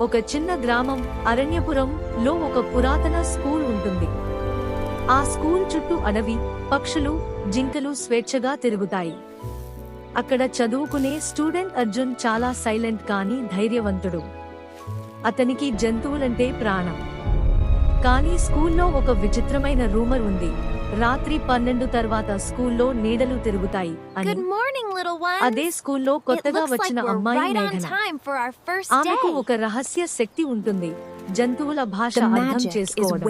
ఒక చిన్న గ్రామం అరణ్యపురంలో ఒక పురాతన స్కూల్ ఉంటుంది. ఆ స్కూల్ చుట్టూ అడవి, పక్షులు, జింకలు స్వేచ్ఛగా తిరుగుతాయి. అక్కడ చదువుకునే స్టూడెంట్ అర్జున్ చాలా సైలెంట్ కానీ ధైర్యవంతుడు. అతనికి జంతువులంటే ప్రాణం. కానీ స్కూల్లో ఒక విచిత్రమైన రూమర్ ఉంది. రాత్రి 12 తర్వాత స్కూల్లో నీడలు తిరుగుతాయి అని. అదే స్కూల్లో కొత్తగా వచ్చిన అమ్మాయి మేఘన. ఆమెకు ఒక రహస్య శక్తి ఉంటుంది, జంతువుల భాష అర్థం చేసుకోవడం.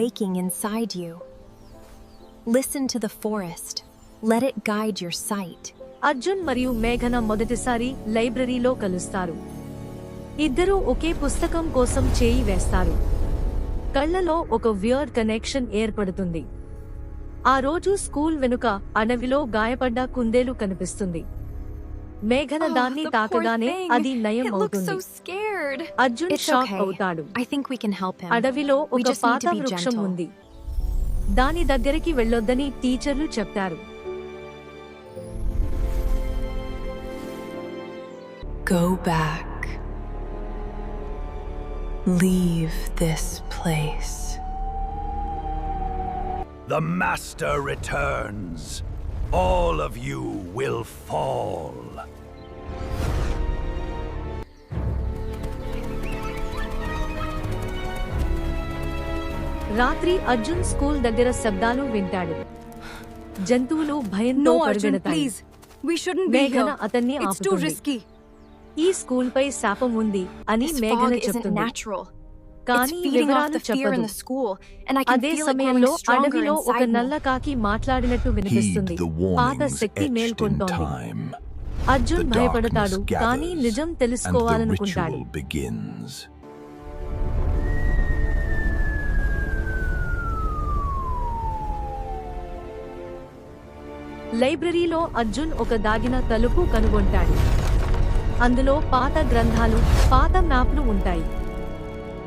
అర్జున్ మరియు మేఘన మొదటిసారి లైబ్రరీలో కలుస్తారు. ఇద్దరూ ఒకే పుస్తకం కోసం చేయి వేస్తారు. కళ్లలో ఒక వియర్డ్ కనెక్షన్ ఏర్పడుతుంది. ఆ రోజు స్కూల్ వెనుక అడవిలో గాయపడ్డ కుందేలు కనిపిస్తుంది. మేఘన దాన్ని తాకగానే అది నయం అవుతుంది. అర్జున్ షాక్ అవుతాడు. అడవిలో ఒక పాత వృక్షం ఉంది. దాని దగ్గరికి వెళ్ళొద్దని టీచర్లు చెప్తారు. Go back. Leave this place. The master returns. All of you will fall. రాత్రి అర్జున్ స్కూల్ దగ్గర శబ్దాలు వింటాడు. జంతువులు భయంతో పరిగెడతాయి. మేఘన అతన్ని ఆపుతుంది. ఈ స్కూల్ పై శాపం ఉంది అని మేఘన చెప్తుంది. కానీ వివరాలు చెప్పదు. అదే సమయంలో అడవిలో ఒక నల్ల కాకి మాట్లాడినట్టు వినిపిస్తుంది. పాత శక్తి మేల్కొంటోంది. అర్జున్ భయపడతాడు, కానీ నిజం తెలుసుకోవాలనుకుంటాడు. లైబ్రరీలో అర్జున్ ఒక దాగిన తలుపు కనుగొంటాడు. అందులో పాత గ్రంథాలు, పాత మ్యాప్లు ఉంటాయి.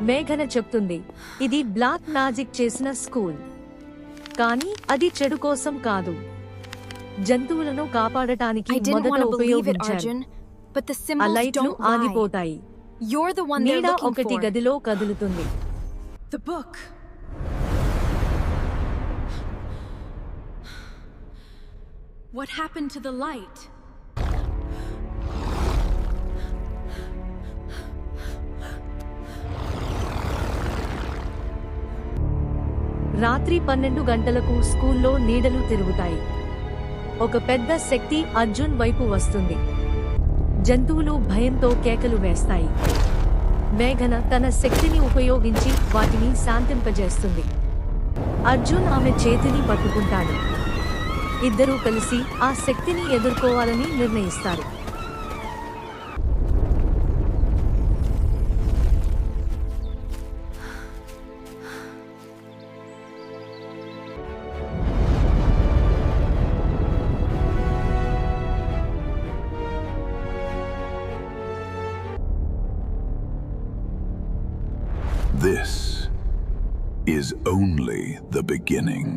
మేఘన చెప్తుంది, ఇది బ్లాక్ మ్యాజిక్ చేసిన స్కూల్. కానీ అది చెడు కోసం కాదు, జంతువులను కాపాడటానికి మొదట ఉపయోగించారు. ఆ లైట్లు ఆగిపోతాయి. నీడ ఒకటి గదిలో కదులుతుంది. What happened to the light? రాత్రి 12 గంటలకు స్కూల్లో నీడలు తిరుగుతాయి. ఒక పెద్ద శక్తి అర్జున్ వైపు వస్తుంది. జంతువులు భయంతో కేకలు వేస్తాయి. మేఘన తన శక్తిని ఉపయోగించి వాటిని శాంతింపజేస్తుంది. అర్జున్ ఆమె చేతిని పట్టుకుంటాడు. ఇద్దరూ కలిసి ఆ శక్తిని ఎదుర్కోవాలని నిర్ణయిస్తారు. This is only the beginning.